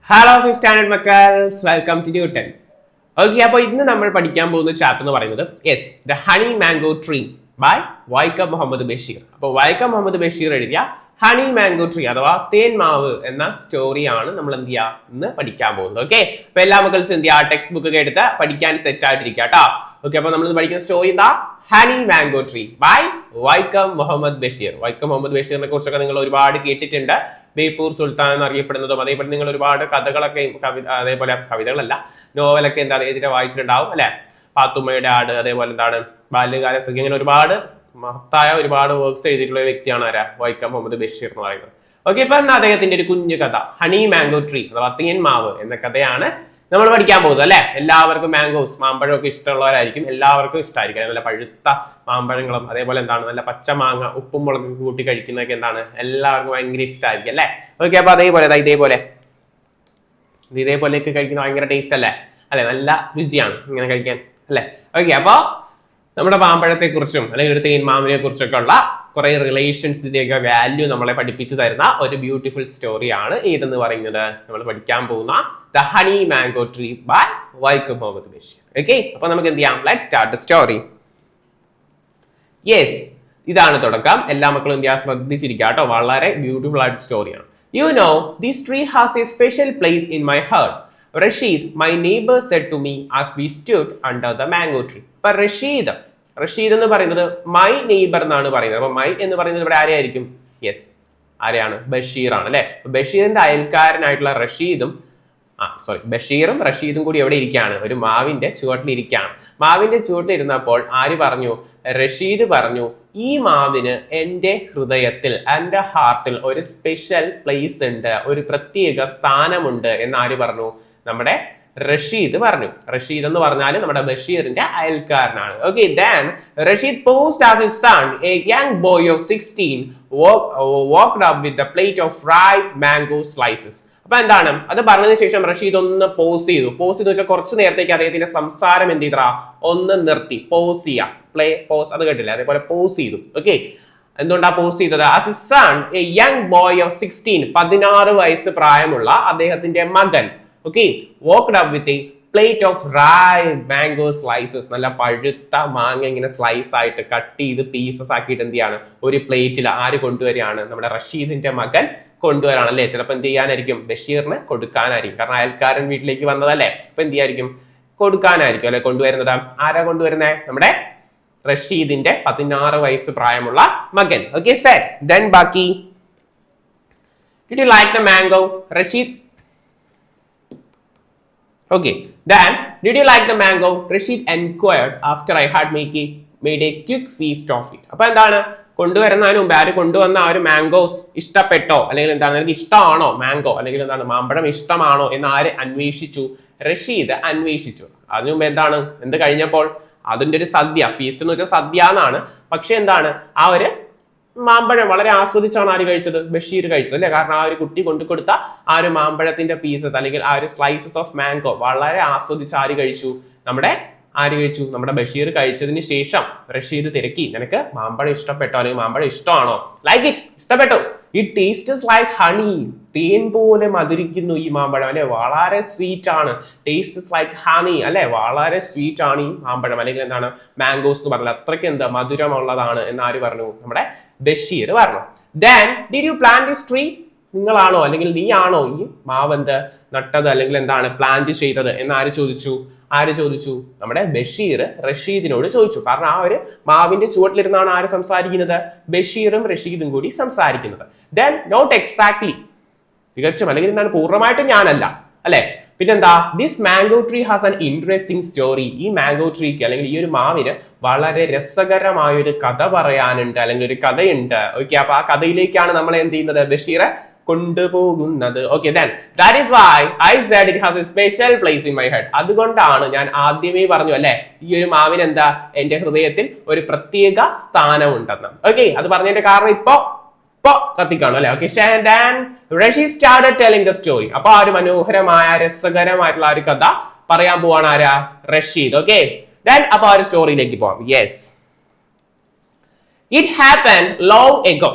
Hello fifth standard മക്കൾസ്, welcome to Newtons. Okay, അപ്പോൾ ഇന്ന് നമ്മൾ പഠിക്കാൻ പോകുന്ന ചാപ്റ്റർ എന്ന് പറയുന്നത് the honey mango tree by Vaikom Muhammad Basheer. അപ്പോൾ വൈക്കം മുഹമ്മദ് ബഷീർ എഴുതിയ ഹണി മാംഗോ ട്രീ അഥവാ തേൻ മാവ് എന്ന സ്റ്റോറിയാണ് നമ്മൾ എന്ത് ചെയ്യുക ഇന്ന് പഠിക്കാൻ പോകുന്നത്. ഓക്കെ, അപ്പൊ എല്ലാ മക്കൾസും എന്ത് ചെയ്യുക, ടെക്സ്റ്റ് ബുക്ക് ഒക്കെ എടുത്ത് പഠിക്കാൻ സെറ്റ് ആയിട്ടിരിക്കുക കേട്ടോ. ഓക്കെ, അപ്പൊ നമ്മൾ പഠിക്കുന്ന സ്റ്റോറി എന്താ? Honey mango tree by Vaikom Muhammad Basheer. Vaikom Muhammad ബഷീറിനെ കുറിച്ചൊക്കെ നിങ്ങൾ ഒരുപാട് കേട്ടിട്ടുണ്ട്. ബേപ്പൂർ സുൽത്താൻ എന്നറിയപ്പെടുന്നതും അതേപോലെ നിങ്ങൾ ഒരുപാട് കഥകളൊക്കെ അതേപോലെ കവിതകളല്ല, നോവലൊക്കെ എന്താ ഇതിനെ വായിച്ചിട്ടുണ്ടാവും അല്ലെ. പാത്തുമ്മയുടെ ആട്, അതേപോലെ എന്താണ് ബാല്യകാല സഖി, അങ്ങനെ ഒരുപാട് മഹത്തായ ഒരുപാട് വർക്ക്സ് എഴുതിയിട്ടുള്ള ഒരു വ്യക്തിയാണ് ആരാ? വൈക്കം മുഹമ്മദ് ബഷീർ എന്ന് പറയുന്നത്. ഓക്കെ, ഇപ്പൊ എന്നാ അദ്ദേഹത്തിന്റെ ഒരു കുഞ്ഞു കഥ ഹണി മാംഗോ ട്രീ അഥവാ തേൻ മാവ് എന്ന കഥയാണ് നമ്മൾ പഠിക്കാൻ പോകുന്നത് അല്ലെ. എല്ലാവർക്കും മാംഗോസ് മാമ്പഴമൊക്കെ ഇഷ്ടമുള്ളവരായിരിക്കും, എല്ലാവർക്കും ഇഷ്ടമായിരിക്കും. നല്ല പഴുത്ത മാമ്പഴങ്ങളും അതേപോലെ എന്താണ് നല്ല പച്ച മാങ്ങ ഉപ്പും മുളക് കൂട്ടി കഴിക്കുന്നതൊക്കെ എന്താണ് എല്ലാവർക്കും ഭയങ്കര ഇഷ്ടമായിരിക്കും അല്ലെ. ഓക്കെ, അപ്പൊ ഇതേപോലെയൊക്കെ കഴിക്കുന്ന ഭയങ്കര ടേസ്റ്റ് അല്ലേ അല്ലെ, നല്ല രുചിയാണ് ഇങ്ങനെ കഴിക്കാൻ അല്ലെ. ഓക്കെ, അപ്പൊ നമ്മുടെ മാമ്പഴത്തെ കുറിച്ചും അല്ലെങ്കിൽ ഒരു തേൻ മാവിനെ കുറിച്ചൊക്കെ ഉള്ള കുറെ റിലേഷൻസിന്റെയൊക്കെ വാല്യൂ നമ്മളെ പഠിപ്പിച്ചു തരുന്ന ഒരു ബ്യൂട്ടിഫുൾ സ്റ്റോറിയാണ് ഏതെന്ന് പറയുന്നത് നമ്മൾ പഠിക്കാൻ പോകുന്ന the honey mango tree by Vaikom Muhammad Basheer. Okay, അപ്പൊ നമുക്ക് എന്ത് ചെയ്യാം, let's start the story. Yes, ഇതാണ് തുടക്കം. എല്ലാ മക്കളും എന്ത് ചെയ്യാൻ ശ്രദ്ധിച്ചിരിക്കുക കേട്ടോ, വളരെ ബ്യൂട്ടിഫുൾ ആയിട്ട് സ്റ്റോറിയാണ്. You know, this tree has a special place in my heart. Rashid, my neighbor, said to me as we stood under the mango tree. അപ്പൊ റഷീദ് എന്ന് പറയുന്നത് മൈ നെയ്ബർ എന്നാണ് പറയുന്നത്. അപ്പൊ മൈ എന്ന് പറയുന്നത് ഇവിടെ ആരെയായിരിക്കും? യെസ്, ആരെയാണ്? ബഷീറാണ് അല്ലെ. ബഷീറിന്റെ അയൽക്കാരനായിട്ടുള്ള ബഷീറും റഷീദും കൂടി എവിടെ ഇരിക്കുകയാണ്? ഒരു മാവിന്റെ ചുവട്ടിലിരിക്കുകയാണ്. മാവിന്റെ ചുവട്ടിലിരുന്നപ്പോൾ ആര് പറഞ്ഞു? റഷീദ് പറഞ്ഞു, ഈ മാവിന് എൻ്റെ ഹൃദയത്തിൽ, എൻ്റെ ഹാർട്ടിൽ ഒരു സ്പെഷ്യൽ പ്ലേസ് ഉണ്ട്, ഒരു പ്രത്യേക സ്ഥാനമുണ്ട് എന്ന് ആര് പറഞ്ഞു? നമ്മുടെ റഷീദ് പറഞ്ഞു. റഷീദ് എന്ന് പറഞ്ഞാൽ നമ്മുടെ ബഷീറിന്റെ അയൽക്കാരനാണ്. Okay, then Rashid posed as his son, a young boy of 16, walked up with a plate of ripe mango slices. അപ്പൊ എന്താണ് അത് പറഞ്ഞതിന് ശേഷം റഷീദ് ഒന്ന് പോസ് ചെയ്തു വെച്ചാൽ കുറച്ച് നേരത്തേക്ക് അദ്ദേഹത്തിന്റെ സംസാരം എന്ത് ചെയ്താ ഒന്ന് നിർത്തി. പോസ് ചെയ്യാം, പോസ്, അത് കേട്ടില്ല, അതേപോലെ പോസ് ചെയ്തു. ഓക്കെ, എന്തുകൊണ്ടാ പോസ് ചെയ്തത്? As a son, A young boy of 16, 16 വയസ്സ് പ്രായമുള്ള അദ്ദേഹത്തിന്റെ മകൻ, okay, walked up with a plate of ripe mango slices. നല്ല പഴുത്ത മാങ്ങ ഇങ്ങനെ സ്ലൈസ് ആയിട്ട് കട്ട് ചെയ്ത് പീസസ് ആക്കിയിട്ട് എന്ത് ചെയ്യാണ് ഒരു പ്ലേറ്റിൽ ആര് കൊണ്ടുവരികയാണ്? നമ്മുടെ റഷീദിന്റെ മകൻ കൊണ്ടുവരാണ് അല്ലെ. ചിലപ്പോൾ എന്ത് ചെയ്യാനായിരിക്കും? ബഷീറിന് കൊടുക്കാനായിരിക്കും, കാരണം അയൽക്കാരൻ വീട്ടിലേക്ക് വന്നതല്ലേ. അപ്പൊ എന്ത് ചെയ്യായിരിക്കും? കൊടുക്കാനായിരിക്കും അല്ലെ കൊണ്ടുവരുന്നത്. ആരാ കൊണ്ടുവരുന്നേ? നമ്മുടെ റഷീദിന്റെ 16 വയസ്സ് പ്രായമുള്ള മകൻ. Okay, set. ദെൻ ബാക്കി, did you like the mango? Rasheed. Okay, then did you like the mango? Rashid enquired after I had made a quick feast of it. അപ്പൊ എന്താണ് കൊണ്ടുവരുന്നതിന് മുമ്പ് ആര് കൊണ്ടുവന്ന ആ ഒരു മാംഗോസ് ഇഷ്ടപ്പെട്ടോ, അല്ലെങ്കിൽ എന്താണ് എനിക്ക് ഇഷ്ടമാണോ മാംഗോ, അല്ലെങ്കിൽ എന്താണ് മാമ്പഴം ഇഷ്ടമാണോ എന്ന് ആര് അന്വേഷിച്ചു? റഷീദ് അന്വേഷിച്ചു. അതിനു മുമ്പ് എന്താണ് എന്ത് കഴിഞ്ഞപ്പോൾ അതിന്റെ ഒരു സദ്യ, ഫീസ്റ്റ് എന്ന് വെച്ചാൽ സദ്യ എന്നാണ്. പക്ഷെ എന്താണ് ആ ഒരു മാമ്പഴം വളരെ ആസ്വദിച്ചാണ് ആര് കഴിച്ചത്? ബഷീർ കഴിച്ചത് അല്ലെ. കാരണം ആ ഒരു കുട്ടി കൊണ്ടുകൊടുത്ത ആ ഒരു മാമ്പഴത്തിന്റെ പീസസ് അല്ലെങ്കിൽ ആ ഒരു സ്ലൈസസ് ഓഫ് മാംഗോ വളരെ ആസ്വദിച്ച് ആര് കഴിച്ചു? നമ്മുടെ ബഷീർ കഴിച്ചതിന് ശേഷം റഷീദ് തിരക്കി, നിനക്ക് മാമ്പഴം ഇഷ്ടപ്പെട്ടോ, അല്ലെങ്കിൽ മാമ്പഴം ഇഷ്ടമാണോ? ലൈക്ക് ഇറ്റ്, ഇഷ്ടപ്പെട്ടു. ഇറ്റ് ടേസ്റ്റ്സ് ലൈക്ക് ഹണി, തേൻ പോലെ മധുരിക്കുന്നു ഈ മാമ്പഴം അല്ലെ, വളരെ സ്വീറ്റ് ആണ്. ടേസ്റ്റ്സ് ലൈക്ക് ഹണി അല്ലെ, വളരെ സ്വീറ്റ് ആണ് ഈ മാമ്പഴം, അല്ലെങ്കിൽ എന്താണ് മാംഗോസ് എന്ന് പറഞ്ഞാൽ അത്രയ്ക്ക് എന്താ മധുരമുള്ളതാണ് എന്ന് ആര് പറഞ്ഞു? നമ്മുടെ ബഷീർ പറഞ്ഞു. Then did you plant this tree? നിങ്ങളാണോ അല്ലെങ്കിൽ നീയാണോ ഈ മാവന്ത് നട്ടത് അല്ലെങ്കിൽ എന്താണ് പ്ലാന്റ് ചെയ്തത് എന്ന് ആര് ചോദിച്ചു? നമ്മുടെ ബഷീർ റഷീദിനോട് ചോദിച്ചു. കാരണം ആ ഒരു മാവിന്റെ ചുവട്ടിലിരുന്നാണ് ആര് സംസാരിക്കുന്നത്? ബഷീറും റഷീദും കൂടി സംസാരിക്കുന്നത്. Then not exactly, തികച്ചും അല്ലെങ്കിൽ എന്താണ് പൂർണ്ണമായിട്ടും ഞാനല്ല അല്ലെ. പിന്നെന്താ? This mango tree has an interesting story. ഈ മാംഗോ ട്രീക്ക് അല്ലെങ്കിൽ ഈ ഒരു മാവിന് വളരെ രസകരമായ ഒരു കഥ പറയാനുണ്ട്, അല്ലെങ്കിൽ ഒരു കഥയുണ്ട്. ഓക്കെ, അപ്പൊ ആ കഥയിലേക്കാണ് നമ്മൾ എന്ത് ചെയ്യുന്നത്? ബഷീറെ കൊണ്ടുപോകുന്നത്. Okay, then that is why I said it has a special place in my head. അതുകൊണ്ടാണ് ഞാൻ ആദ്യമേ പറഞ്ഞു അല്ലെ, ഈ ഒരു മാവിന് എന്താ എന്റെ ഹൃദയത്തിൽ ഒരു പ്രത്യേക സ്ഥാനമുണ്ടെന്ന്. ഓക്കെ, അത് പറഞ്ഞതിന്റെ കാരണം ഇപ്പൊ കത്തിക്കാണു അല്ലെ. Okay, then Rashid started telling the story. അപ്പൊ ആ ഒരു മനോഹരമായ രസകരമായിട്ടുള്ള ഒരു കഥ പറയാൻ പോവാണ് ആരാ? റഷീദ്. ഓക്കെ, then അപ്പൊ ആ ഒരു സ്റ്റോറിയിലേക്ക് പോവാം. Yes, it happened long ago.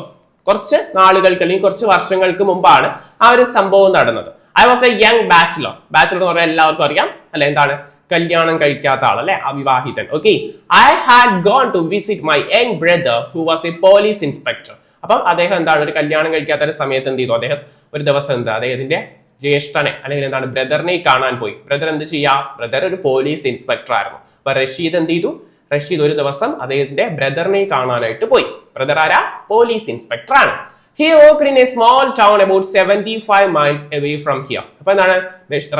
കുറച്ച് നാളുകൾക്ക് അല്ലെങ്കിൽ കുറച്ച് വർഷങ്ങൾക്ക് മുമ്പാണ് ആ ഒരു സംഭവം നടന്നത്. I was A young bachelor. Bachelor എന്ന് പറഞ്ഞാൽ എല്ലാവർക്കും അറിയാം അല്ലെ, എന്താണ് കല്യാണം കഴിക്കാത്ത ആൾ അല്ലെ, അവിവാഹിതൻ. Okay, I had gone to visit my young brother who was a police inspector. അപ്പം അദ്ദേഹം എന്താണ് ഒരു കല്യാണം കഴിക്കാത്ത ഒരു സമയത്ത് എന്ത് ചെയ്തു, അദ്ദേഹം ഒരു ദിവസം എന്താ അദ്ദേഹത്തിന്റെ ജ്യേഷ്ഠനെ അല്ലെങ്കിൽ എന്താണ് ബ്രദറിനെ കാണാൻ പോയി. ബ്രദർ എന്ത് ചെയ്യാ, ബ്രദർ ഒരു പോലീസ് ഇൻസ്പെക്ടർ ആയിരുന്നു. അപ്പൊ റഷീദ് എന്ത് ചെയ്തു, റഷീദ് ഒരു ദിവസം അദ്ദേഹത്തിന്റെ ബ്രദറിനെ കാണാനായിട്ട് പോയി. ബ്രദർ ആരാ, പോലീസ് ഇൻസ്പെക്ടർ ആണ്. He worked in a small town about 75 miles away from here. അപ്പൊ എന്താണ്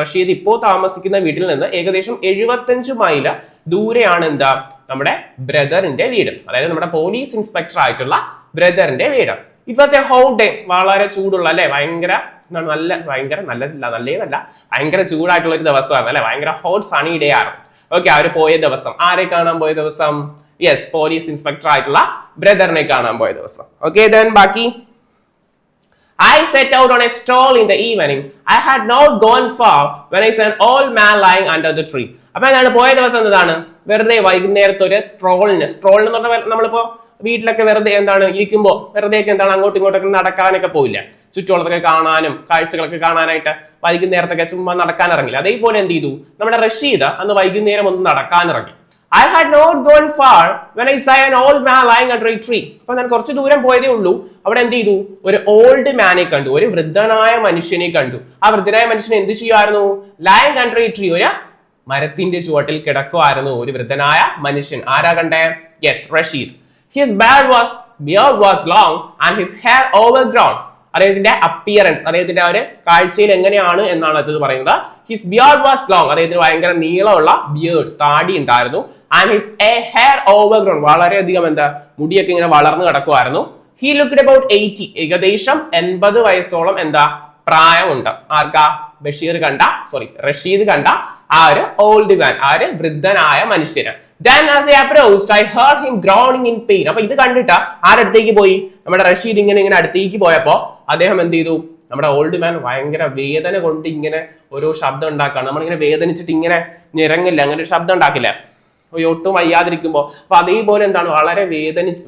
റഷീദ് ഇപ്പോ താമസിക്കുന്ന വീട്ടിൽ നിന്ന് ഏകദേശം 75 മൈൽ ദൂരെയാണ് എന്താ നമ്മുടെ ബ്രദറിന്റെ വീട്, അതായത് നമ്മുടെ പോലീസ് ഇൻസ്പെക്ടർ ആയിട്ടുള്ള ബ്രദറിന്റെ വീട്. It was A hot day, വളരെ ചൂടുള്ള അല്ലെ, ഭയങ്കര ചൂടായിട്ടുള്ള ഒരു ദിവസമാണ് അല്ലെ, ഭയങ്കര ഹോട്ട് സണി ഡേ ആണ്. ഓക്കെ, അവര് പോയ ദിവസം, ആരെ കാണാൻ പോയ ദിവസം, യെസ് പോലീസ് ഇൻസ്പെക്ടർ ആയിട്ടുള്ള ബ്രദറിനെ കാണാൻ പോയ ദിവസം. ഓക്കെ, then ബാക്കി I set out on a stroll in the evening. I had not gone far when I saw an old man lying under the tree. അപ്പൊ എന്താണ് പോയ ദിവസം എന്താണ്, വെറുതെ വൈകുന്നേരത്തെ ഒരു സ്ട്രോൾ എന്ന് പറഞ്ഞാൽ നമ്മളിപ്പോ വീട്ടിലൊക്കെ വെറുതെ എന്താണ് ഇരിക്കുമ്പോ വെറുതെ എന്താണ് അങ്ങോട്ടും ഇങ്ങോട്ടൊക്കെ നടക്കാനൊക്കെ പോയില്ല, ചുറ്റുവളത്തൊക്കെ കാണാനും കാഴ്ചകളൊക്കെ കാണാനായിട്ട് വൈകുന്നേരത്തൊക്കെ ചുമ്മാ നടക്കാൻ ഇറങ്ങില്ല. അതേപോലെ എന്ത് ചെയ്തു നമ്മുടെ റഷീദ് അന്ന് വൈകുന്നേരം ഒന്ന് നടക്കാൻ ഇറങ്ങി. I had not gone far when I saw an old man lying under a tree. അപ്പൊ ഞാൻ കുറച്ച് ദൂരം പോയതേ ഉള്ളൂ, അവിടെ എന്ത് ചെയ്തു ഒരു ഓൾഡ് മാനെ കണ്ടു, ഒരു വൃദ്ധനായ മനുഷ്യനെ കണ്ടു. ആ വൃദ്ധനായ മനുഷ്യൻ എന്ത് ചെയ്യുമായിരുന്നു, lying under a tree, ഒരു മരത്തിന്റെ ചുവട്ടിൽ കിടക്കുമായിരുന്നു ഒരു വൃദ്ധനായ മനുഷ്യൻ. ആരാ കണ്ടേ, yes Rasheed. His beard was long and his hair overgrown. അദ്ദേഹത്തിന്റെ അപ്പിയറൻസ്, അദ്ദേഹത്തിന്റെ ഒരു കാഴ്ചയിൽ എങ്ങനെയാണ് എന്നാണ് അത് പറയുന്നത്. ഹിസ് ബിയർഡ് വാസ് ലോങ്, അദ്ദേഹത്തിന് ഭയങ്കര നീളമുള്ള ബിയർഡ്, താടി ഉണ്ടായിരുന്നു. ആൻഡ് ഹിസ് ഹെയർ ഓവർഗ്രോൺ, വളരെയധികം എന്താ മുടിയൊക്കെ ഇങ്ങനെ വളർന്നു കിടക്കുമായിരുന്നു. ഹി ലുക്ക്ഡ് അബൌട്ട് 80, ഏകദേശം 80 വയസ്സോളം എന്താ പ്രായമുണ്ട്. ആർക്കാ, റഷീദ് കണ്ട ആ ഒരു ഓൾഡ് മാൻ, ആ ഒരു വൃദ്ധനായ മനുഷ്യന്. Then as I approached, I heard him groaning in pain. അപ്പൊ ഇത് കണ്ടിട്ട് ആരടുത്തേക്ക് പോയി, നമ്മുടെ റഷീദ് ഇങ്ങനെ അടുത്തേക്ക് പോയപ്പോ അദ്ദേഹം എന്ത് ചെയ്തു, നമ്മുടെ ഓൾഡ് മാൻ ഭയങ്കര വേദന കൊണ്ട് ഇങ്ങനെ ഓരോ ശബ്ദം ഉണ്ടാക്കാണ്. നമ്മളിങ്ങനെ വേദനിച്ചിട്ട് ഇങ്ങനെ ഞെരങ്ങില്ല, അങ്ങനെ ഒരു ശബ്ദം ഉണ്ടാക്കില്ല ഒട്ടും വയ്യാതിരിക്കുമ്പോ. അപ്പൊ അതേപോലെ എന്താണ് വളരെ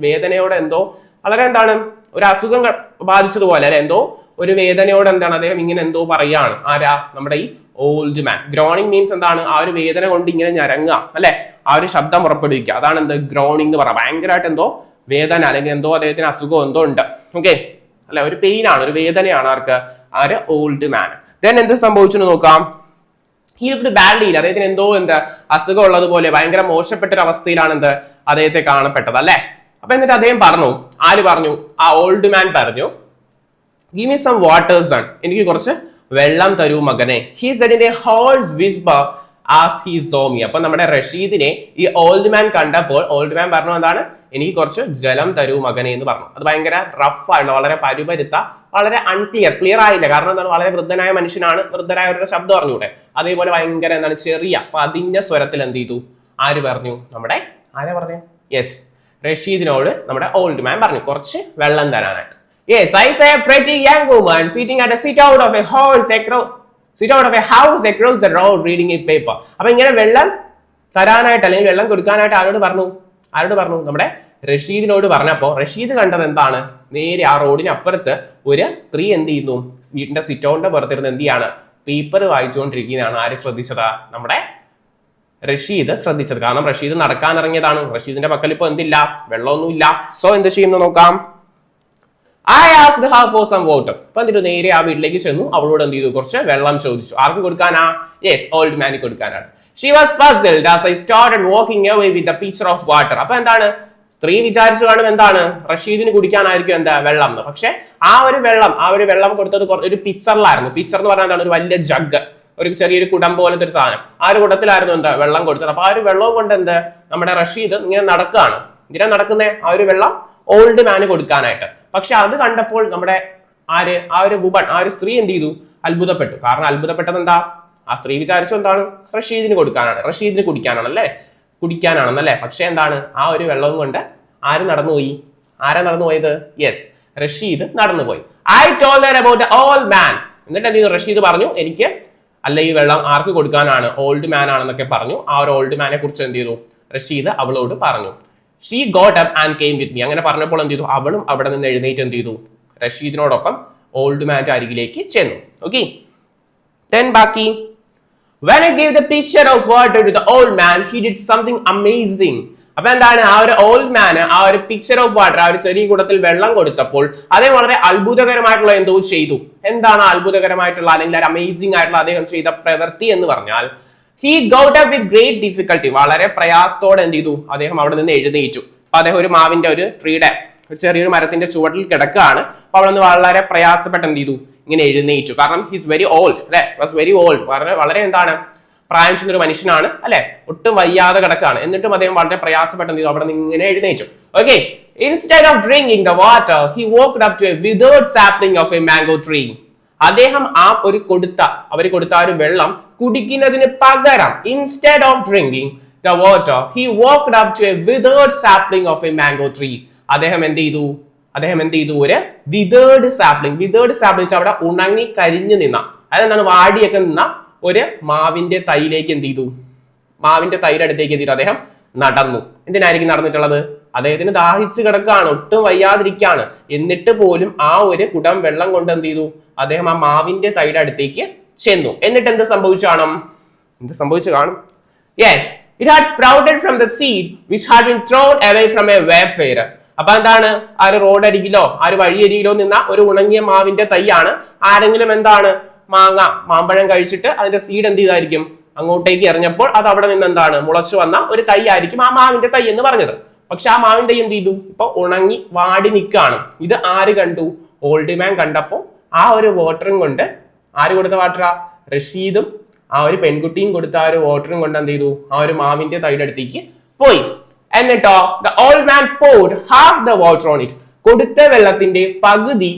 വേദനയോടെ എന്തോ വളരെ എന്താണ് ഒരു അസുഖം ബാധിച്ചതുപോലെ അല്ലെ, എന്തോ ഒരു വേദനയോടെ എന്താണ് അദ്ദേഹം ഇങ്ങനെ എന്തോ പറയാണ്. ആരാ, നമ്മുടെ ഈ ഓൾഡ് മാൻ. ഗ്രോണിങ് മീൻസ് എന്താണ്, ആ ഒരു വേദന കൊണ്ട് ഇങ്ങനെ ഞരങ്ങുക അല്ലെ, ആ ഒരു ശബ്ദം പുറപ്പെടുവിക്കുക, അതാണ് എന്ത് ഗ്രോണിങ് എന്ന് പറയാം. ഭയങ്കരമായിട്ട് എന്തോ വേദന അല്ലെങ്കിൽ എന്തോ അദ്ദേഹത്തിന് അസുഖം എന്തോ ഉണ്ട്. ഓക്കെ അല്ലെ, ഒരു പെയിൻ ആണ്, ഒരു വേദനയാണ് ആർക്ക്, ആ ഒരു ഓൾഡ് മാൻ. ദെൻ എന്ത് സംഭവിച്ചു നോക്കാം. ഹി ലുക്ക്ഡ് ബാഡ്ലി, അദ്ദേഹത്തിന് എന്തോ അസുഖം ഉള്ളതുപോലെ ഭയങ്കര മോശപ്പെട്ട ഒരു അവസ്ഥയിലാണ് അദ്ദേഹത്തെ കാണപ്പെട്ടത് അല്ലെ. അപ്പൊ എന്നിട്ട് അദ്ദേഹം പറഞ്ഞു, ആര് പറഞ്ഞു, ആ ഓൾഡ് മാൻ പറഞ്ഞു, give me some water son, എനിക്ക് കുറച്ച് വെള്ളം തരൂ മകനെ. He said in a hoarse whisper as he saw me. അപ്പൊ നമ്മുടെ റഷീദിനെ ഈ ഓൾഡ് മാൻ കണ്ടപ്പോൾ ഓൾഡ് മാൻ പറഞ്ഞു എന്താണ്, എനിക്ക് കുറച്ച് ജലം തരൂ മകനെ എന്ന് പറഞ്ഞു. അത് ഭയങ്കര റഫ് ആണ്, വളരെ പരുപരുത്ത, വളരെ ക്ലിയർ ആയില്ല. കാരണം എന്താണ്, വളരെ വൃദ്ധനായ മനുഷ്യനാണ്, വൃദ്ധനായ ഒരു ശബ്ദം അറിഞ്ഞൂടെ. അതേപോലെ ഭയങ്കര എന്താണ് ചെറിയ പതിഞ്ഞ സ്വരത്തിൽ എന്ത് ചെയ്തു, ആര് പറഞ്ഞു, നമ്മുടെ ആരാ പറഞ്ഞു, യെസ് റഷീദിനോട് നമ്മുടെ ഓൾഡ് മാൻ പറഞ്ഞു കുറച്ച് വെള്ളം തരാനായിട്ട്. Yes, I saw a pretty young woman sitting at a sit out of a house across the road reading a paper. അപ്പൊ ഇങ്ങനെ വെള്ളം തരാനായിട്ട് അല്ലെങ്കിൽ വെള്ളം കൊടുക്കാനായിട്ട് ആരോട് പറഞ്ഞു, നമ്മുടെ റഷീദിനോട് പറഞ്ഞപ്പോ റഷീദ് കണ്ടത് എന്താണ്, നേരെ ആ റോഡിന് അപ്പുറത്ത് ഒരു സ്ത്രീ എന്ത് ചെയ്യുന്നു, വീട്ടിന്റെ സിറ്റ് ഔട്ടിന്റെ പുറത്തിരുന്ന് എന്ത് ചെയ്യാണ്, പേപ്പർ വായിച്ചുകൊണ്ടിരിക്കുന്നതാണ്. ആര് ശ്രദ്ധിച്ചതാ, നമ്മുടെ റഷീദ് ശ്രദ്ധിച്ചത്. കാരണം റഷീദ് നടക്കാൻ ഇറങ്ങിയതാണ്, റഷീദിന്റെ പക്കൽ ഇപ്പൊ എന്തില്ല, വെള്ളമൊന്നുമില്ല. സോ എന്ത് ചെയ്യുന്നു നോക്കാം. I asked her for some water. അപ്പൊ എന്നിട്ട് നേരെ ആ വീട്ടിലേക്ക് ചെന്നു, അവളോട് എന്ത് ചെയ്തു, കുറച്ച് വെള്ളം ചോദിച്ചു. ആർക്ക് കൊടുക്കാനാ, യെസ് ഓൾഡ് മാനി കൊടുക്കാനാണ്. She was puzzled as I started walking away with a pitcher of water. അപ്പൊ എന്താണ്, സ്ത്രീ വിചാരിച്ചു കാണും എന്താണ്, റഷീദിന് കുടിക്കാനായിരിക്കും എന്താ വെള്ളം എന്ന്. പക്ഷെ ആ ഒരു വെള്ളം കൊടുത്തത് ഒരു പിക്ചറിലായിരുന്നു. പിക്ചർ എന്ന് പറഞ്ഞാൽ എന്താണ്, ഒരു വലിയ ജഗ്, ഒരു ചെറിയൊരു കുടം പോലത്തെ ഒരു സാധനം, ആ ഒരു കുടത്തിലായിരുന്നു എന്താ വെള്ളം കൊടുത്തത്. അപ്പൊ ആ ഒരു വെള്ളവും കൊണ്ട് എന്ത് നമ്മുടെ റഷീദ് ഇങ്ങനെ നടക്കുകയാണ്. ഇങ്ങനെ നടക്കുന്നേ ആ ഒരു വെള്ളം ഓൾഡ് മാന് കൊടുക്കാനായിട്ട്. പക്ഷെ അത് കണ്ടപ്പോൾ നമ്മുടെ ആ ഒരു വുമൺ, ആ ഒരു സ്ത്രീ എന്ത് ചെയ്തു, അത്ഭുതപ്പെട്ടു. കാരണം അത്ഭുതപ്പെട്ടത് എന്താ, ആ സ്ത്രീ വിചാരിച്ചു എന്താണ്, റഷീദിന് കൊടുക്കാനാണ്, റഷീദിന് കുടിക്കാനാണെന്നല്ലേ. പക്ഷെ എന്താണ്, ആ ഒരു വെള്ളവും കൊണ്ട് ആരാ നടന്നുപോയത്, യെസ് റഷീദ് നടന്നുപോയി. I told her about the old man. എന്നിട്ട് എന്ത് ചെയ്തു, റഷീദ് പറഞ്ഞു എനിക്ക് ഈ വെള്ളം ആർക്ക് കൊടുക്കാനാണ്, ഓൾഡ് മാൻ ആണെന്നൊക്കെ പറഞ്ഞു. ആ ഒരു ഓൾഡ് മാനെ കുറിച്ച് എന്ത് ചെയ്തു, റഷീദ് അവളോട് പറഞ്ഞു. She got up and came with me. അങ്ങനെ പറഞ്ഞപ്പോൾ എന്ത് ചെയ്തു, അവളും അവിടെ നിന്ന് എഴുന്നേറ്റ് എന്ത് ചെയ്തു, റഷീദിനോടൊപ്പം ഓൾഡ് മാന്റെ അരികിലേക്ക് ചെന്നു. ഓക്കെ, Then ബാക്കി when I gave the pitcher of water to the old man, he did something amazing. അപ്പൊ എന്താണ് ആ ഒരു ഓൾഡ് മാന് ആ ഒരു പിക്ചർ ഓഫ് വാട്ടർ ആ ഒരു ചെറിയ കുടത്തിൽ വെള്ളം കൊടുത്തപ്പോൾ അതേ വളരെ അത്ഭുതകരമായിട്ടുള്ള എന്തോ ചെയ്തു. എന്താണ് അത്ഭുതകരമായിട്ടുള്ള അല്ലെങ്കിൽ ഒരു അമേസിംഗ് ആയിട്ടുള്ള അദ്ദേഹം ചെയ്ത പ്രവൃത്തി എന്ന് പറഞ്ഞാൽ he got up with great difficulty. വളരെ പ്രയാസത്തോടെ എന്ത് ചെയ്തു അദ്ദേഹം അവിടെ നിന്ന് എഴുന്നേറ്റു. അപ്പൊ അദ്ദേഹം ഒരു മാവിന്റെ ഒരു ട്രീയുടെ ഒരു ചെറിയൊരു മരത്തിന്റെ ചുവട്ടിൽ കിടക്കുകയാണ്. അപ്പൊ അവിടെ നിന്ന് വളരെ പ്രയാസപ്പെട്ട് എന്ത് ചെയ്തു ഇങ്ങനെ എഴുന്നേറ്റു. കാരണം ഹിസ് വെരി ഓൾഡ് അല്ലെ, വാസ് വെരി ഓൾഡ്, വളരെ എന്താണ് പ്രായം ചെന്നൊരു മനുഷ്യനാണ് അല്ലെ, ഒട്ടും വയ്യാതെ കിടക്കാണ്. എന്നിട്ടും അദ്ദേഹം വളരെ പ്രയാസപ്പെട്ട് എന്ത് ചെയ്തു അവിടെ നിന്ന് ഇങ്ങനെ എഴുന്നേറ്റു. Okay, instead of drinking the water he walked up to a withered sapling of a mango tree. അദ്ദേഹം ആ ഒരു അവർ കൊടുത്ത ഒരു വെള്ളം കുടിക്കുന്നതിന് പകരം instead of drinking the water he walked up to a withered sapling of a mango tree. അദ്ദേഹം എന്ത് ചെയ്തു ഒരു withered sapling അവിടെ ഉണങ്ങി കരിഞ്ഞു നിന്ന, അതെന്താണ് വാടിയൊക്കെ നിന്ന ഒരു മാവിന്റെ തൈയിലേക്ക് എന്ത് ചെയ്തു, മാവിന്റെ തൈയുടെ അടുത്തേക്ക് എന്ത് ചെയ്തു അദ്ദേഹം നടന്നു. എന്തിനായിരിക്കും നടന്നിട്ടുള്ളത്? അദ്ദേഹത്തിന് ദാഹിച്ചു കിടക്കാണ്, ഒട്ടും വയ്യാതിരിക്കാണ്. എന്നിട്ട് പോലും ആ ഒരു കുടം വെള്ളം കൊണ്ട് എന്ത് ചെയ്തു അദ്ദേഹം ആ മാവിന്റെ തൈയുടെ അടുത്തേക്ക് ചെന്നു. എന്നിട്ട് എന്ത് സംഭവിച്ചു കാണും? Yes, it had sprouted from the seed which had been thrown away from a wayfarer. അപ്പൊ എന്താണ് ആ ഒരു റോഡരികിലോ ആ ഒരു വഴിയരികിലോ നിന്ന ഒരു ഉണങ്ങിയ മാവിന്റെ തൈയാണ്. ആരെങ്കിലും എന്താണ് മാമ്പഴം കഴിച്ചിട്ട് അതിന്റെ സീഡ് എന്ത് ചെയ്തായിരിക്കും അങ്ങോട്ടേക്ക് എറിഞ്ഞപ്പോൾ അത് അവിടെ നിന്ന് എന്താണ് മുളച്ചു വന്ന ഒരു തൈ ആയിരിക്കും ആ മാവിന്റെ തൈ എന്ന് പറഞ്ഞത്. പക്ഷെ ആ മാവിൻ തൈ എന്ത് ചെയ്തു ഇപ്പൊ ഉണങ്ങി വാടി നിൽക്കാണ്. ഇത് ആര് കണ്ടു? ഓൾഡ് മാൻ കണ്ടപ്പോ ആ ഒരു വാട്ടറും കൊണ്ട്, ആര് കൊടുത്ത വാട്ടറാ? റഷീദും ആ ഒരു പെൺകുട്ടിയും കൊടുത്ത ആ ഒരു വാട്ടറും കൊണ്ട് എന്ത് ചെയ്തു ആ ഒരു മാവിന്റെ തൈയുടെ അടുത്തേക്ക് പോയി. എന്നിട്ടോ the old man poured half the water on it. കൊടുത്ത വെള്ളത്തിന്റെ പകുതി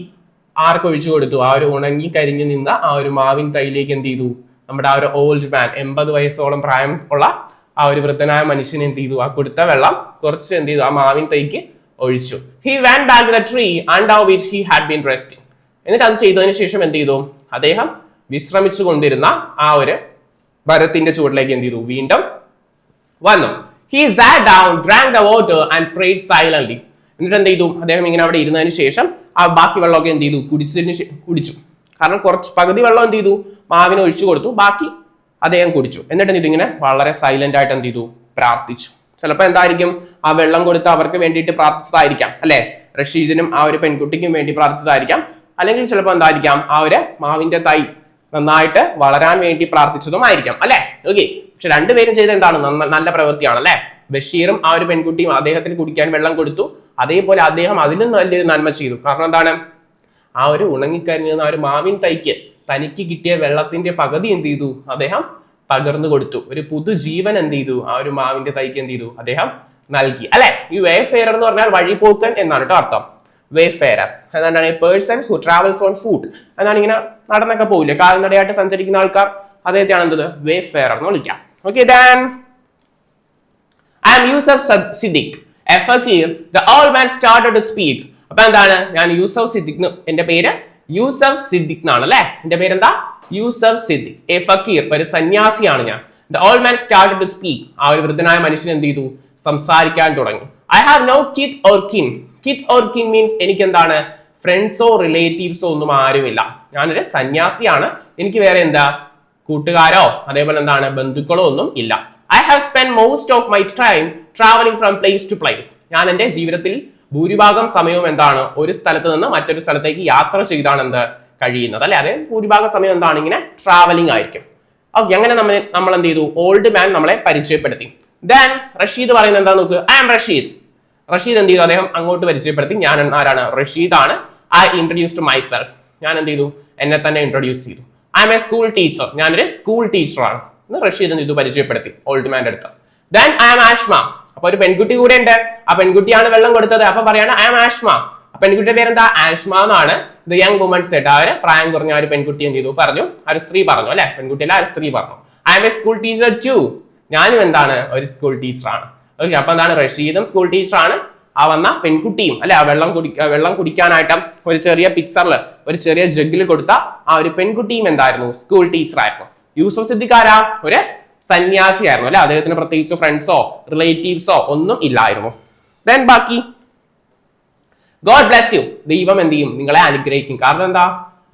ആർക്ക് ഒഴിച്ചു കൊടുത്തു? ആ ഒരു ഉണങ്ങി കരിഞ്ഞു നിന്ന ആ ഒരു മാവിൻ തൈയിലേക്ക് എന്ത് ചെയ്തു നമ്മുടെ ആ ഒരു ഓൾഡ് മാൻ, 80 വയസ്സോളം പ്രായം ഉള്ള ആ ഒരു വൃദ്ധനായ മനുഷ്യൻ എന്ത് ചെയ്തു ആ കൊടുത്ത വെള്ളം കുറച്ച് എന്ത് ചെയ്തു ആ മാവിൻ തൈക്ക് ഒഴിച്ചു. he went back to the tree under which he had been resting. എന്നിട്ട് അത് ചെയ്തതിന് ശേഷം എന്ത് ചെയ്തു അദ്ദേഹം വിശ്രമിച്ചു കൊണ്ടിരുന്ന ആ ഒരു മരത്തിന്റെ ചുവട്ടിലേക്ക് എന്ത് ചെയ്തു വീണ്ടും വന്നു. he sat down, drank the water and prayed silently. എന്നിട്ട് എന്ത് ചെയ്തു അദ്ദേഹം ഇങ്ങനെ അവിടെ ഇരുന്നതിന് ശേഷം ആ ബാക്കി വെള്ളമൊക്കെ എന്ത് ചെയ്തു കുടിച്ചു. കാരണം കുറച്ച് പകുതി വെള്ളം എന്ത് ചെയ്തു മാവിനെ ഒഴിച്ചു കൊടുത്തു, ബാക്കി അദ്ദേഹം കുടിച്ചു. എന്നിട്ട് എന്ത് ചെയ്തു ഇങ്ങനെ വളരെ സൈലന്റ് ആയിട്ട് എന്ത് ചെയ്തു പ്രാർത്ഥിച്ചു. ചിലപ്പോ എന്തായിരിക്കും ആ വെള്ളം കൊടുത്ത് അവർക്ക് വേണ്ടിയിട്ട് പ്രാർത്ഥിച്ചതായിരിക്കാം അല്ലെ, റഷീദിനും ആ ഒരു പെൺകുട്ടിക്കും വേണ്ടി പ്രാർത്ഥിച്ചതായിരിക്കാം. അല്ലെങ്കിൽ ചിലപ്പോൾ എന്തായിരിക്കാം ആ ഒരു മാവിന്റെ തൈ നന്നായിട്ട് വളരാൻ വേണ്ടി പ്രാർത്ഥിച്ചതുമായിരിക്കാം അല്ലെ. ഓക്കെ, പക്ഷെ രണ്ടുപേരും ചെയ്ത എന്താണ് നല്ല പ്രവൃത്തിയാണ് അല്ലെ. ബഷീറും ആ ഒരു പെൺകുട്ടിയും അദ്ദേഹത്തിന് കുടിക്കാൻ വെള്ളം കൊടുത്തു, അതേപോലെ അദ്ദേഹം അതിലും നല്ലൊരു നന്മ ചെയ്തു. കാരണം എന്താണ് ആ ഒരു ഉണങ്ങിക്കരിഞ്ഞ ആ ഒരു മാവിൻ തൈക്ക് തനിക്ക് കിട്ടിയ വെള്ളത്തിന്റെ പകുതി എന്ത് ചെയ്തു അദ്ദേഹം പകർന്നു കൊടുത്തു. ഒരു പുതുജീവൻ എന്ത് ചെയ്തു ആ ഒരു മാവിന്റെ തൈക്ക് എന്ത് ചെയ്തു അദ്ദേഹം നൽകി അല്ലെ. ഈ വേഫെയർ എന്ന് പറഞ്ഞാൽ വഴിപോക്കൻ എന്നാണ് കേട്ടോ അർത്ഥം. വേഫെയർ എന്താണ്? A person who travels on foot എന്നാണ്. ഇങ്ങനെ നടന്നൊക്കെ പോവില്ലേ, കാൽനടയായിട്ട് സഞ്ചരിക്കുന്ന ആൾക്കാർ, അദ്ദേഹത്തെയാണ് എന്തത് വേഫെയർ എന്ന് വിളിക്കാം. Okay, then I am Yusuf Siddiq, a fakir. The old man started to speak. അപ്പൊ എന്താണ് ഞാൻ യൂസഫ് സിദ്ദിഖ്, എന്റെ പേര് യൂസഫ് സിദ്ദിഖ് എന്നാണ് അല്ലെ. എന്റെ പേരെന്താ? യൂസഫ് സിദ്ദിഖ്, എ ഫക്കീർ, ഒരു സന്യാസിയാണ് ഞാൻ. The old man started to speak. ആ ഒരു വൃദ്ധനായ മനുഷ്യൻ എന്ത് ചെയ്തു സംസാരിക്കാൻ തുടങ്ങി. I have no kith or kin. Kith or kin means എനിക്ക് എന്താണ് ഫ്രണ്ട്സോ റിലേറ്റീവ്സോ ഒന്നും ആരുമില്ല. ഞാനൊരു സന്യാസിയാണ്, എനിക്ക് വേറെ എന്താ കൂട്ടുകാരോ അതേപോലെ എന്താണ് ബന്ധുക്കളോ ഒന്നും ഇല്ല. I have spent most of my time traveling from place to place. ഞാൻ എന്റെ ജീവിതത്തിൽ ഭൂരിഭാഗം സമയവും എന്താണ് ഒരു സ്ഥലത്ത് നിന്ന് മറ്റൊരു സ്ഥലത്തേക്ക് യാത്ര ചെയ്താണ് എന്ത് കഴിയുന്നത് അല്ലെ. അതെ, ഭൂരിഭാഗം സമയം എന്താണ് ഇങ്ങനെ ട്രാവലിംഗ് ആയിരിക്കും. ഓക്കെ, അങ്ങനെ നമ്മൾ എന്ത് ചെയ്തു ഓൾഡ് മാൻ നമ്മളെ പരിചയപ്പെടുത്തി. ദെൻ റഷീദ് പറയുന്നത് എന്താ നോക്ക്. I am Rasheed. റഷീദ് എന്ത് ചെയ്തു അദ്ദേഹം അങ്ങോട്ട് പരിചയപ്പെടുത്തി. ഞാൻ ആരാണ്? റഷീദ് ആണ്. I introduced myself. ഞാൻ എന്ത് ചെയ്തു എന്നെ തന്നെ ഇൻട്രൊഡ്യൂസ് ചെയ്തു. I am a school teacher. ഞാനൊരു സ്കൂൾ ടീച്ചറാണ് എന്ന് റഷീദ് എന്ത് ചെയ്തു പരിചയപ്പെടുത്തി ഓൾഡ് മാൻ്റെ അടുത്ത്. Then I am ആഷ്മ. അപ്പൊ ഒരു പെൺകുട്ടി കൂടെ ഉണ്ട്, ആ പെൺകുട്ടിയാണ് വെള്ളം കൊടുത്തത്. അപ്പൊ പറയാണ് I am ആഷ്മ. ആ പെൺകുട്ടിയുടെ പേരെന്താ? ആഷ്മ എന്നാണ്. The young woman said. ആ ഒരു പ്രായം കുറഞ്ഞ ഒരു പെൺകുട്ടി എന്ത് ചെയ്തു പറഞ്ഞു, ആ ഒരു സ്ത്രീ പറഞ്ഞു അല്ലെ, പെൺകുട്ടിയല്ല ആ ഒരു സ്ത്രീ പറഞ്ഞു. I am a school teacher too. ഞാനും എന്താണ് ഒരു സ്കൂൾ ടീച്ചറാണ്. ഓക്കെ, അപ്പൊ എന്താണ് റഷീദും സ്കൂൾ ടീച്ചറാണ്, ആ വന്ന പെൺകുട്ടിയും അല്ലെ, ആ വെള്ളം കുടിക്കാനായിട്ട് ഒരു ചെറിയ പിക്ചറിൽ ഒരു ചെറിയ ജഗ്ഗിൽ കൊടുത്ത ആ ഒരു പെൺകുട്ടിയും എന്തായിരുന്നു സ്കൂൾ ടീച്ചർ ആയിരുന്നു. യൂസഫ് സിദ്ദിഖ് ആരാ? ഒരു സന്യാസിയായിരുന്നു അല്ലെ. അദ്ദേഹത്തിന് പ്രത്യേകിച്ച് ഫ്രണ്ട്സോ റിലേറ്റീവ്സോ ഒന്നും ഇല്ലായിരുന്നു. ദെൻ ബാക്കി ഗോഡ് ബ്ലെസ് യു. ദൈവം എന്ത് ചെയ്യും നിങ്ങളെ അനുഗ്രഹിക്കും. കാരണം എന്താ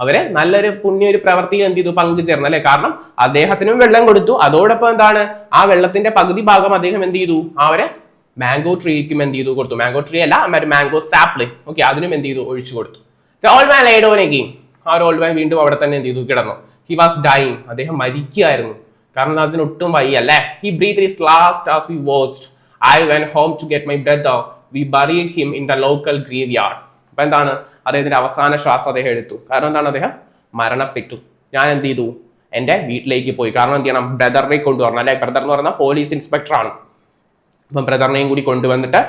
അവര് നല്ലൊരു പുണ്യൊരു പ്രവർത്തിയിൽ എന്ത് ചെയ്തു പങ്കുചേർന്നു അല്ലെ. കാരണം അദ്ദേഹത്തിനും വെള്ളം കൊടുത്തു, അതോടൊപ്പം എന്താണ് ആ വെള്ളത്തിന്റെ പകുതി ഭാഗം അദ്ദേഹം എന്ത് ചെയ്തു അവരെ മാംഗോ ട്രീക്കും എന്ത് ചെയ്തു കൊടുത്തു. മാംഗോ ട്രീ അല്ല, മാംഗോ സാപ്ലിംഗ്, ഓക്കെ, അതിനും എന്ത് ചെയ്തു ഒഴിച്ചു കൊടുത്തു. Old man lied on again. ആ ഒരു ഓൾഡ് മാൻ വീണ്ടും അവിടെ തന്നെ എന്ത് ചെയ്തു കിടന്നു. ഹി വാസ് ഡൈയിങ്, അദ്ദേഹം മരിക്കുകയായിരുന്നു. കാരണം അതിനൊട്ടും വയ്യ അല്ലെ. He breath his last as we watched. I went home to get my brother. We buried him in the local graveyard. അപ്പൊ എന്താണ് അദ്ദേഹത്തിന്റെ അവസാന ശ്വാസം അദ്ദേഹം എടുത്തു. കാരണം എന്താണ് അദ്ദേഹം മരണപ്പെട്ടു. ഞാൻ എന്ത് ചെയ്തു എന്റെ വീട്ടിലേക്ക് പോയി. കാരണം എന്ത് ചെയ്യണം, ബ്രദറിനെ കൊണ്ടുവരണം അല്ലെ. ബ്രദർ എന്ന് പറഞ്ഞാൽ പോലീസ് ഇൻസ്പെക്ടർ ആണ്. അപ്പം ബ്രദറിനെയും കൂടി കൊണ്ടുവന്നിട്ട്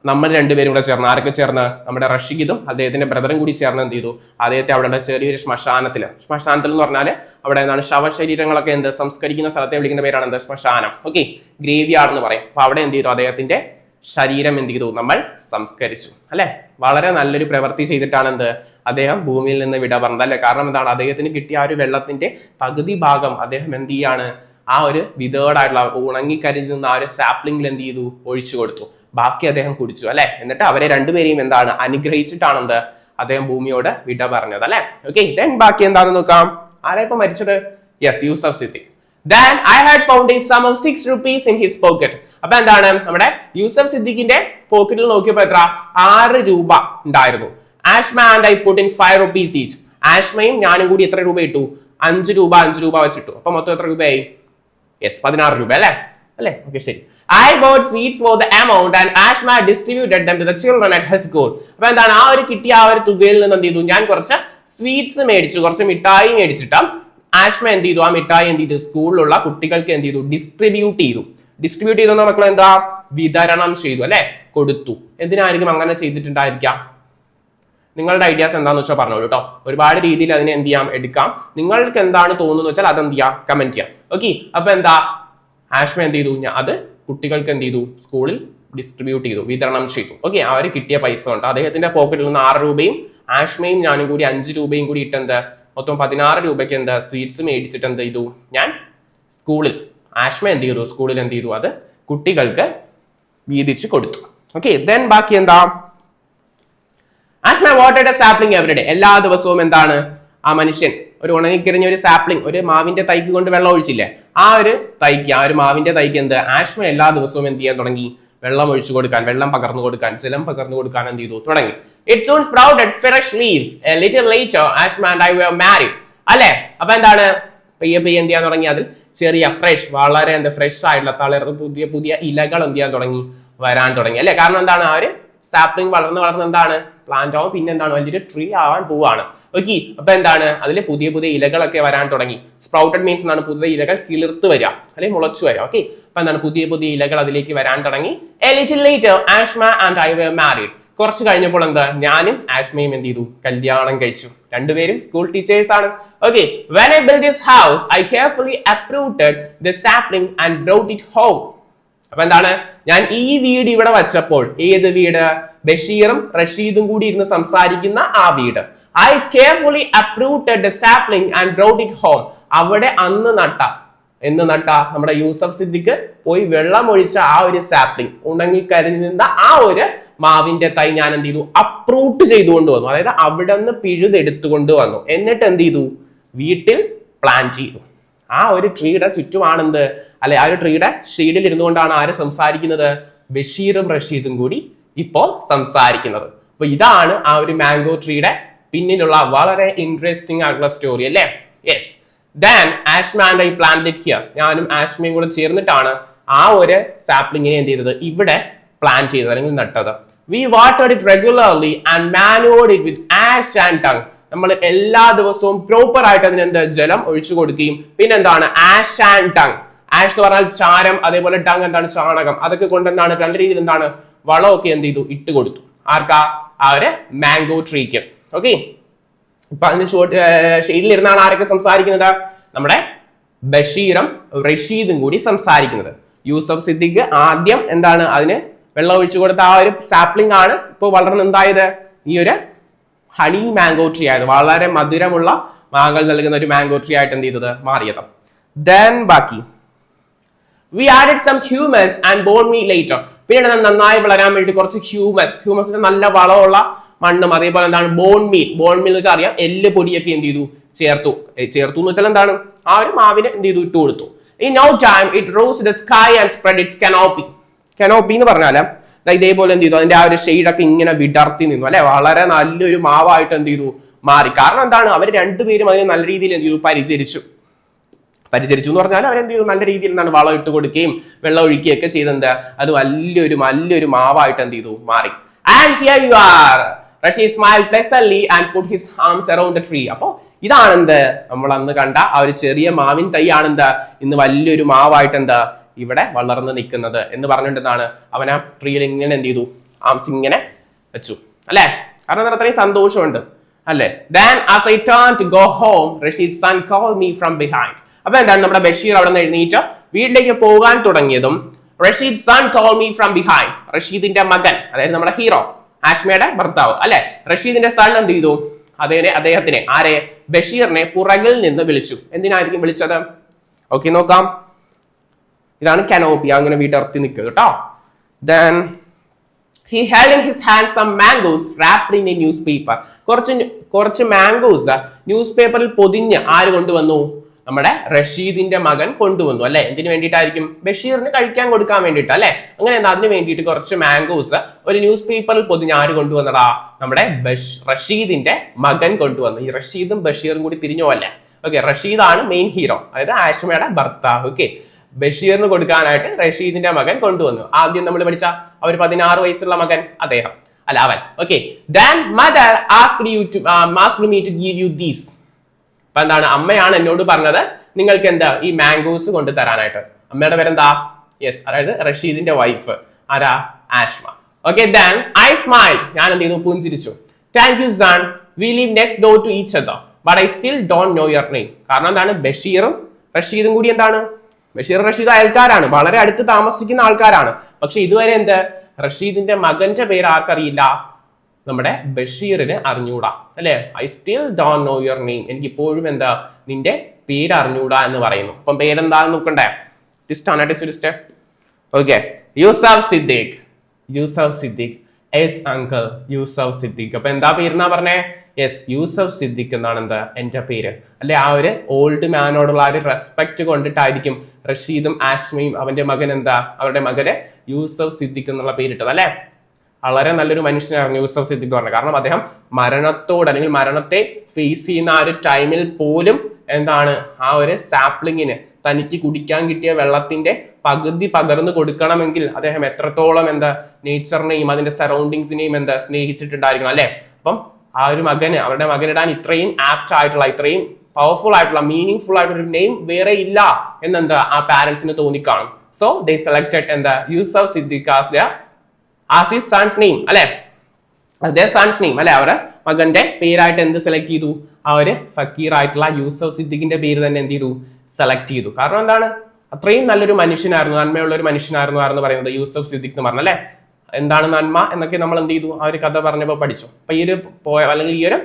നമ്മൾ രണ്ടുപേരും കൂടെ ചേർന്ന്, ആരൊക്കെ ചേർന്ന്, നമ്മുടെ റഷീദും അദ്ദേഹത്തിന്റെ ബ്രദറും കൂടി ചേർന്ന് എന്ത് ചെയ്തു അദ്ദേഹത്തെ അവിടെ ചെറിയൊരു ശ്മശാനത്തിൽ എന്ന് പറഞ്ഞാൽ അവിടെ എന്താണ് ശവശരീരങ്ങളൊക്കെ എന്ത് സംസ്കരിക്കുന്ന സ്ഥലത്തെ വിളിക്കുന്ന പേരാണ് എന്ത് ശ്മശാനം, ഓക്കെ, ഗ്രേവ്യാർഡ് എന്ന് പറയും. അപ്പൊ അവിടെ എന്ത് ചെയ്തു അദ്ദേഹത്തിന്റെ ശരീരം എന്ത് ചെയ്തു നമ്മൾ സംസ്കരിച്ചു അല്ലെ. വളരെ നല്ലൊരു പ്രവൃത്തി ചെയ്തിട്ടാണ് എന്ത് അദ്ദേഹം ഭൂമിയിൽ നിന്ന് വിട പറഞ്ഞത് അല്ലെ. കാരണം എന്താണ് അദ്ദേഹത്തിന് കിട്ടിയ ആ ഒരു വെള്ളത്തിന്റെ പകുതി ഭാഗം അദ്ദേഹം എന്ത് ചെയ്യാണ് ആ ഒരു വിതേർഡായിട്ടുള്ള ഉണങ്ങിക്കരിഞ്ഞുന്ന ആ ഒരു സാപ്ലിംഗിൽ എന്ത് ചെയ്തു ഒഴിച്ചു കൊടുത്തു. ബാക്കി അദ്ദേഹം കുടിച്ചു അല്ലെ. എന്നിട്ട് അവരെ രണ്ടുപേരെയും എന്താണ് അനുഗ്രഹിച്ചിട്ടാണ് എന്ത് അദ്ദേഹം ഭൂമിയോട് വിട പറഞ്ഞത് അല്ലെ. ഓക്കെ, ദെൻ ബാക്കി എന്താണെന്ന് നോക്കാം. ആരാ ഇപ്പൊ മരിച്ചത്? Yes, Yusuf Siddiq. Then I had found a sum of 6 rupees in his pocket. അപ്പൊ എന്താണ് നമ്മുടെ യൂസഫ് സിദ്ദീഖിന്റെ പോക്കറ്റിൽ നോക്കിയപ്പോ എത്ര 6 രൂപ ഉണ്ടായിരുന്നു. Ashma and I put in 5 rupees each. ആഷ്മയും ഞാനും കൂടി എത്ര രൂപ ഇട്ടു? 5 രൂപ വെച്ചിട്ടു. അപ്പൊ മൊത്തം എത്ര രൂപയായി? യെസ്, 16 രൂപ അല്ലെ. ഓക്കെ, ശരി. I bought sweets for the amount and Ashma distributed them to the children at her school. അപ്പൊ എന്താണ് ആ ഒരു കിട്ടിയ ആ ഒരു തുകയിൽ നിന്ന് എന്ത് ചെയ്തു ഞാൻ കുറച്ച് സ്വീറ്റ്സ് മേടിച്ചു, കുറച്ച് മിഠായി മേടിച്ചിട്ട് ആഷ്മ എന്ത് ചെയ്തു ആ മിഠായി എന്ത് ചെയ്തു സ്കൂളിലുള്ള കുട്ടികൾക്ക് എന്ത് ചെയ്തു ഡിസ്ട്രിബ്യൂട്ട് ചെയ്തു മക്കൾ എന്താ വിതരണം ചെയ്തു അല്ലെ, കൊടുത്തു. എന്തിനായിരിക്കും അങ്ങനെ ചെയ്തിട്ടുണ്ടായിരിക്കാം? നിങ്ങളുടെ ഐഡിയാസ് എന്താന്ന് വെച്ചാൽ പറഞ്ഞോളൂ കേട്ടോ. ഒരുപാട് രീതിയിൽ അതിനെ എന്ത് ചെയ്യാം എടുക്കാം. നിങ്ങൾക്ക് എന്താണ് തോന്നുന്നത് വെച്ചാൽ അതെന്ത് ചെയ്യാം കമന്റ് ചെയ്യാം. ഓക്കെ, അപ്പൊ എന്താ ആഷ്മ എന്ത് ചെയ്തു അത് കുട്ടികൾക്ക് എന്ത് ചെയ്തു സ്കൂളിൽ ഡിസ്ട്രിബ്യൂട്ട് ചെയ്തു, വിതരണം ചെയ്തു. ഓക്കെ, അവർ കിട്ടിയ പൈസ ഉണ്ട് അദ്ദേഹത്തിന്റെ പോക്കറ്റിൽ നിന്ന് 6 രൂപയും ആഷ്മയും ഞാനും കൂടി 5 രൂപയും കൂടി ഇട്ടെന്ത് മൊത്തം 16 രൂപയ്ക്ക് എന്താ സ്വീറ്റ്സ് മേടിച്ചിട്ട് എന്ത് ചെയ്തു ഞാൻ സ്കൂളിൽ ആഷ്മ എന്ത് ചെയ്തു സ്കൂളിൽ എന്ത് ചെയ്തു അത് കുട്ടികൾക്ക് വീതിച്ചു കൊടുത്തു. ഓക്കെ, ദെൻ ബാക്കി എന്താ ആഷ്മ വാട്ടർഡ് എ സാപ്ലിംഗ് എവറി ഡേ. എല്ലാ ദിവസവും എന്താണ് ആ മനുഷ്യൻ ഒരു ഉണങ്ങിക്കിറിഞ്ഞ ഒരു സാപ്ലിംഗ് ഒരു മാവിന്റെ തൈക്ക് കൊണ്ട് വെള്ളം ഒഴിച്ചില്ലേ, ആ ഒരു തൈക്ക് ആ ഒരു മാവിന്റെ തൈക്ക് എന്ത് ആഷ്മ എല്ലാ ദിവസവും എന്ത് ചെയ്യാൻ തുടങ്ങി വെള്ളം ഒഴിച്ചു കൊടുക്കാൻ, വെള്ളം പകർന്നു കൊടുക്കാൻ, ജലം പകർന്നു കൊടുക്കാൻ എന്ത് ചെയ്തു തുടങ്ങി. It soon sprouted fresh leaves. A little later, Ashma and I were married. അല്ലെ, അപ്പൊ എന്താണ് പെയ്യെ എന്ത് ചെയ്യാൻ തുടങ്ങി അതിൽ ചെറിയ ഫ്രഷ് വളരെ എന്താ ഫ്രഷ് ആയിട്ടുള്ള തളിർന്ന് പുതിയ പുതിയ ഇലകൾ എന്ത് ചെയ്യാൻ തുടങ്ങി വരാൻ തുടങ്ങി അല്ലെ. കാരണം എന്താണ് ആ ഒരു സാപ്ലിംഗ് വളർന്ന് എന്താണ് പ്ലാന്റ് ആവും, പിന്നെ എന്താണ് വലിയൊരു ട്രീ ആവാൻ പോവാണ്. ഓക്കെ, അപ്പൊ എന്താണ് അതിൽ പുതിയ പുതിയ ഇലകളൊക്കെ വരാൻ തുടങ്ങി. സ്പ്രൗട്ടഡ് മീൻസ് എന്താണ് പുതിയ ഇലകൾ കിളിർത്ത് വരിക അല്ലെങ്കിൽ മുളച്ചു വരിക. ഓക്കെ, അപ്പൊ എന്താണ് പുതിയ പുതിയ ഇലകൾ അതിലേക്ക് വരാൻ തുടങ്ങി. A little later, Ashma and I were married. കുറച്ച് കഴിഞ്ഞപ്പോൾ എന്താ ഞാനും ആഷ്മയും എന്ത് ചെയ്തു കല്യാണം കഴിച്ചു. രണ്ടുപേരും സ്കൂൾ ടീച്ചേഴ്സ് ആണ്. Okay, when I built this house, I carefully uprooted the sapling and brought it home. അപ്പൊ എന്താണ് ഞാൻ ഈ വീട് ഇവിടെ വച്ചപ്പോൾ, ഏത് വീട്? ബഷീറും റഷീദും കൂടി ഇരുന്ന് സംസാരിക്കുന്ന ആ വീട്. I carefully uprooted the sapling and brought it home. അവിടെ അന്ന് നട്ട നമ്മുടെ യൂസഫ് സിദ്ദീഖ് പോയി വെള്ളം ഒഴിച്ച ആ ഒരു സാപ്ലിംഗ് ഉണങ്ങിക്കരിഞ്ഞ ആ ഒരു മാവിന്റെ തൈ ഞാൻ എന്ത് ചെയ്തു അപ്രൂട്ട് ചെയ്തുകൊണ്ട് വന്നു. അതായത് അവിടെ നിന്ന് പിഴുതെടുത്തുകൊണ്ട് വന്നു. എന്നിട്ട് എന്ത് ചെയ്തു വീട്ടിൽ പ്ലാന്റ് ചെയ്തു. ആ ഒരു ട്രീയുടെ ചുറ്റുമാണെന്ത് അല്ലെ, ആ ഒരു ട്രീയുടെ ഷെയ്ഡിൽ ഇരുന്നുകൊണ്ടാണ് ആര് സംസാരിക്കുന്നത്? ബഷീറും റഷീദും കൂടി ഇപ്പോ സംസാരിക്കുന്നത്. അപ്പൊ ഇതാണ് ആ ഒരു മാംഗോ ട്രീയുടെ പിന്നിലുള്ള വളരെ ഇൻട്രസ്റ്റിംഗ് ആയിട്ടുള്ള സ്റ്റോറി അല്ലേ. Yes, then Ashma and I planted it here. ഞാനും ആഷ്മയും കൂടെ ചേർന്നിട്ടാണ് ആ ഒരു സാപ്ലിങ്ങിനെ എന്ത് ചെയ്തത് ഇവിടെ പ്ലാന്റ് ചെയ്തത് അല്ലെങ്കിൽ നട്ടത്. We watered it regularly and manured it with ash and dung. നമ്മൾ എല്ലാ ദിവസവും പ്രോപ്പർ ആയിട്ട് അതിന് എന്ത് ജലം ഒഴിച്ചു കൊടുക്കുകയും പിന്നെ എന്താണ് ആഷ് ആൻഡ് ടങ്. ആഷ് എന്ന് പറഞ്ഞാൽ ചാരം, അതേപോലെ ടങ് എന്താണ് ചാണകം. അതൊക്കെ കൊണ്ട് എന്താണ് നല്ല രീതിയിൽ എന്താണ് വളമൊക്കെ എന്ത് ചെയ്തു ഇട്ട് കൊടുത്തു. ആർക്കാ? ആ ഒരു മാംഗോ ട്രീക്ക്. ഓക്കെ, ഇപ്പൊ അതിന് ഷെയ്ഡിലിരുന്നാണ് ആരൊക്കെ സംസാരിക്കുന്നത്? നമ്മുടെ ബഷീറും റഷീദും കൂടി സംസാരിക്കുന്നത്. യൂസഫ് സിദ്ദീഖ് ആദ്യം എന്താണ് അതിന് വെള്ളം ഒഴിച്ചു കൊടുത്ത ആ ഒരു സാപ്ലിംഗ് ആണ് ഇപ്പോൾ വളർന്നുണ്ടായത് ഈ ഒരു ഹണി മാംഗോ ട്രീ ആയത്. വളരെ മധുരമുള്ള മാങ്ങകൾ നൽകുന്ന ഒരു മാംഗോ ട്രീ ആയിട്ട് എന്ത് ചെയ്തത് മാറിയത്. ദെൻ ബാക്കി we added some humus and bone meal later. പിന്നീട് നന്നായി വളരാൻ വേണ്ടി കുറച്ച് ഹ്യൂമസ് നല്ല വളമുള്ള മണ്ണും അതേപോലെ എന്താണ് ബോൺ മീൽ എന്ന് വെച്ചാൽ അറിയാം എല്ല് പൊടിയൊക്കെ എന്ത് ചെയ്തു ചേർത്തു എന്ന് വെച്ചാൽ എന്താണ് ആ ഒരു മാവിനെ എന്ത് ചെയ്തു ഇട്ട് കൊടുത്തു. In no time it rose to the sky and spread its canopy എന്ന് പറഞ്ഞാല് ഇതേപോലെ എന്ത് ചെയ്തു അതിന്റെ ആ ഒരു ഷെയ്ഡൊക്കെ ഇങ്ങനെ വിടർത്തി നിന്നു അല്ലെ, വളരെ നല്ലൊരു മാവായിട്ട് എന്ത് ചെയ്തു മാറി. കാരണം എന്താണ് അവർ രണ്ടുപേരും അതിനെ നല്ല രീതിയിൽ എന്ത് ചെയ്തു പരിചരിച്ചു എന്ന് പറഞ്ഞാൽ അവരെന്ത് ചെയ്തു നല്ല രീതിയിൽ എന്താണ് വളം ഇട്ട് കൊടുക്കുകയും വെള്ളം ഒഴിക്കുകയൊക്കെ ചെയ്തെന്ത് അത് നല്ലൊരു മാവായിട്ട് എന്ത് ചെയ്തു മാറി. And here you are. Rashid smiled pleasantly and put his arms around the tree. അപ്പോ ഇതാണെന്ത് നമ്മൾ അന്ന് കണ്ട ആ ഒരു ചെറിയ മാവിൻ തൈ ആണെന്ത് ഇന്ന് വലിയൊരു മാവായിട്ട് എന്താ ഇവിടെ വളർന്ന് നിൽക്കുന്നത് എന്ന് പറഞ്ഞിട്ടുണ്ടെന്നാണ് അവൻ ആ ട്രീയിൽ ഇങ്ങനെ എന്ത് ചെയ്തു ആംസ് ഇങ്ങനെ വെച്ചു അല്ലെ, കാരണം അത്രയും സന്തോഷമുണ്ട് അല്ലെ. Then as I turned to go home, Rashid's son called me from behind. അപ്പൊ എന്താണ് നമ്മുടെ ബഷീർ അവിടെ നിന്ന് എഴുന്നേറ്റ് വീട്ടിലേക്ക് പോകാൻ തുടങ്ങിയതും Rashid's son called me from behind. റഷീദിന്റെ മകൻ, അതായത് നമ്മുടെ ഹീറോ ആഷ്മയുടെ ഭർത്താവ് അല്ലെ, റഷീദിന്റെ സൺ എന്ത് ചെയ്തു അദ്ദേഹത്തിനെ ആരെ ബഷീറിനെ പുറകിൽ നിന്ന് വിളിച്ചു. എന്തിനായിരിക്കും വിളിച്ചത്? ഓക്കെ നോക്കാം. ഇതാണ് കനോപ്പി, അങ്ങനെ വീട്ടിറത്തി നിൽക്കുക കേട്ടോ. Then he held in his hand some mangoes wrapped in a newspaper. കുറച്ച് മാംഗോസ് ന്യൂസ് പേപ്പറിൽ പൊതിഞ്ഞ് ആര് കൊണ്ടുവന്നു? നമ്മുടെ റഷീദിന്റെ മകൻ കൊണ്ടുവന്നു അല്ലെ. എന്തിനു വേണ്ടിയിട്ടായിരിക്കും? ബഷീറിന് കഴിക്കാൻ കൊടുക്കാൻ വേണ്ടിയിട്ട് അല്ലെ. അങ്ങനെ അതിന് വേണ്ടിയിട്ട് കുറച്ച് മാംഗോസ് ഒരു ന്യൂസ് പേപ്പറിൽ പൊതിഞ്ഞ് ആര് കൊണ്ടുവന്നടാ? നമ്മുടെ റഷീദിന്റെ മകൻ കൊണ്ടുവന്നു. ഈ റഷീദും ബഷീറും കൂടി തിരിഞ്ഞു അല്ലേ. ഓക്കെ, റഷീദാണ് മെയിൻ ഹീറോ, അതായത് ആഷ്മയുടെ ഭർത്താവ്. ഓക്കെ, ബഷീറിന് കൊടുക്കാനായിട്ട് റഷീദിന്റെ മകൻ കൊണ്ടുവന്നു. ആദ്യം നമ്മൾ പഠിച്ച അവർ 16 വയസ്സുള്ള മകൻ അദ്ദേഹം അല്ല അവൻ. Okay, then mother asked me to give you these. അപ്പൊ എന്താണ് അമ്മയാണ് എന്നോട് പറഞ്ഞത് നിങ്ങൾക്ക് എന്താ ഈ മാംഗോസ് കൊണ്ട് തരാനായിട്ട്. അമ്മയുടെ പേരെന്താ? യെസ്, അതായത് റഷീദിന്റെ വൈഫ് ആരാ? Ashma. Okay, then I smiled. ഞാൻ എന്ത് ചെയ്തു? പുഞ്ചിരിച്ചു. Thank you son. We live next door to each other, but I still don't know your name. കാരണം എന്താണ് ബഷീറും റഷീദും കൂടി എന്താണ് റഷീദ് അയൽക്കാരാണ്, വളരെ അടുത്ത് താമസിക്കുന്ന ആൾക്കാരാണ്. പക്ഷെ ഇതുവരെ എന്ത് റഷീദിന്റെ മകന്റെ പേര് ആർക്കറിയില്ല? നമ്മുടെ ബഷീറിന് അറിഞ്ഞൂടാ അല്ലെ. I still don't know your name. എനിക്ക് ഇപ്പോഴും എന്താ നിന്റെ പേര് അറിഞ്ഞൂടാ എന്ന് പറയുന്നു. അപ്പം പേരെന്താന്ന് നോക്കണ്ടേ? ടിസ്റ്റ്. Okay, Yusuf Siddiq as uncle Yusuf Siddiq. അപ്പൊ എന്താ പേരെന്നാ പറഞ്ഞേ? യെസ്, യൂസഫ് സിദ്ദീഖ് എന്നാണ് എന്താ എന്റെ പേര് അല്ലെ. ആ ഒരു ഓൾഡ് മാനോടുള്ള ആ ഒരു റെസ്പെക്ട് കൊണ്ടിട്ടായിരിക്കും റഷീദും ആഷ്മയും അവന്റെ മകൻ എന്താ അവരുടെ മകന് യൂസഫ് സിദ്ദീഖ് എന്നുള്ള പേരിട്ടത് അല്ലെ. വളരെ നല്ലൊരു മനുഷ്യനായിരുന്നു യൂസഫ് സിദ്ദീഖ് പറഞ്ഞത്. കാരണം അദ്ദേഹം മരണത്തോട് അല്ലെങ്കിൽ മരണത്തെ ഫേസ് ചെയ്യുന്ന ആ ഒരു ടൈമിൽ പോലും എന്താണ് ആ ഒരു സാപ്ലിങ്ങിന് തനിക്ക് കുടിക്കാൻ കിട്ടിയ വെള്ളത്തിന്റെ പകുതി പകർന്നു കൊടുക്കണമെങ്കിൽ അദ്ദേഹം എത്രത്തോളം എന്താ നേച്ചറിനെയും അതിന്റെ സറൗണ്ടിങ്സിനെയും എന്താ സ്നേഹിച്ചിട്ടുണ്ടായിരിക്കണം അല്ലെ. അപ്പം ആ ഒരു മകന് അവരുടെ മകനിടാൻ ഇത്രയും ആപ്റ്റ് ആയിട്ടുള്ള ഇത്രയും പവർഫുൾ ആയിട്ടുള്ള മീനിങ് ഫുൾ ആയിട്ടുള്ള ഒരു നെയിം വേറെ ഇല്ല എന്നെന്താ ആ പാരന്റ്സിന് തോന്നിക്കാണും. സോ ദേ സെലക്ടഡ് എന്താ Yusuf Siddique as his son's name അല്ലെ, their son's name അല്ലെ. അവരുടെ മകന്റെ പേരായിട്ട് എന്ത് സെലക്ട് ചെയ്തു? ആ ഒരു ഫക്കീർ ആയിട്ടുള്ള യൂസഫ് സിദ്ദീഖിന്റെ പേര് തന്നെ എന്ത് ചെയ്തു? സെലക്ട് ചെയ്തു. കാരണം എന്താണ് അത്രയും നല്ലൊരു മനുഷ്യനായിരുന്നു, നന്മയുള്ള ഒരു മനുഷ്യനായിരുന്നു പറയുന്നത് യൂസഫ് സിദ്ദീഖ് എന്ന് പറഞ്ഞല്ലേ. എന്താണ് നന്മ എന്നൊക്കെ നമ്മൾ എന്ത് ചെയ്തു ആ ഒരു കഥ പറഞ്ഞപ്പോൾ പഠിച്ചു. അപ്പൊ ഈ ഒരു അല്ലെങ്കിൽ ഈ ഒരു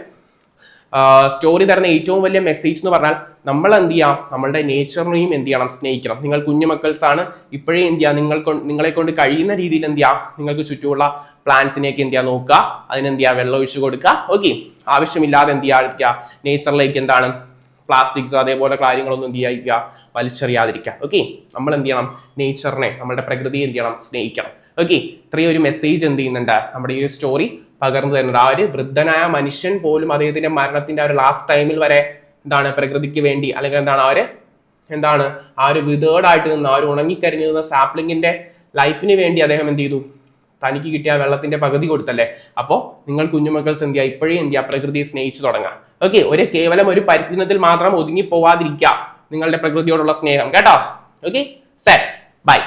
സ്റ്റോറി തരുന്ന ഏറ്റവും വലിയ മെസ്സേജ് എന്ന് പറഞ്ഞാൽ നമ്മൾ എന്ത് ചെയ്യാം? നമ്മളുടെ നേച്ചറിനെയും എന്ത് ചെയ്യണം? സ്നേഹിക്കണം. നിങ്ങൾ കുഞ്ഞുമക്കൾസ് ആണ്, ഇപ്പോഴേ എന്ത് ചെയ്യുക നിങ്ങളെ കൊണ്ട് കഴിയുന്ന രീതിയിൽ എന്ത് ചെയ്യുക നിങ്ങൾക്ക് ചുറ്റുമുള്ള പ്ലാന്റ്സിനെയൊക്കെ എന്ത് ചെയ്യുക നോക്കുക, അതിനെന്ത് ചെയ്യുക വെള്ളം ഒഴിച്ചു കൊടുക്കുക. ഓക്കെ, ആവശ്യമില്ലാതെ എന്ത് ചെയ്യാതിരിക്കുക നേച്ചറിലേക്ക് എന്താണ് പ്ലാസ്റ്റിക്സ് അതേപോലെ കാര്യങ്ങളൊന്നും എന്ത് ചെയ്യാതിരിക്കുക വലിച്ചെറിയാതിരിക്കുക. ഓക്കെ, നമ്മൾ എന്ത് ചെയ്യണം? നേച്ചറിനെ നമ്മുടെ പ്രകൃതിയെ എന്ത് ചെയ്യണം? സ്നേഹിക്കണം. ഓക്കെ, ഇത്രയും ഒരു മെസ്സേജ് എന്ത് ചെയ്യുന്നുണ്ട് നമ്മുടെ ഈ ഒരു സ്റ്റോറി പകർന്നു തരുന്നുണ്ട്. ആ ഒരു വൃദ്ധനായ മനുഷ്യൻ പോലും അദ്ദേഹത്തിന്റെ മരണത്തിന്റെ ആ ഒരു ലാസ്റ്റ് ടൈമിൽ വരെ എന്താണ് പ്രകൃതിക്ക് വേണ്ടി അല്ലെങ്കിൽ എന്താണ് എന്താണ് ആ ഒരു വിതേർഡായിട്ട് നിന്ന് ആ ഒരു ഉണങ്ങിക്കരിഞ്ഞു നിന്ന സാപ്ലിങ്ങിന്റെ ലൈഫിന് വേണ്ടി അദ്ദേഹം എന്ത് ചെയ്തു? തനിക്ക് കിട്ടിയ വെള്ളത്തിന്റെ പകുതി കൊടുത്തല്ലേ. അപ്പോൾ നിങ്ങൾ കുഞ്ഞുമക്കൾസ് എന്ത് ചെയ്യുക? ഇപ്പോഴേ എന്ത് ചെയ്യുക? പ്രകൃതിയെ സ്നേഹിച്ചു തുടങ്ങാം. ഓക്കെ, കേവലം ഒരു പരിസ്ഥിതിയിൽ മാത്രം ഒതുങ്ങി പോവാതിരിക്കുക നിങ്ങളുടെ പ്രകൃതിയോടുള്ള സ്നേഹം കേട്ടോ. Okay, set, by.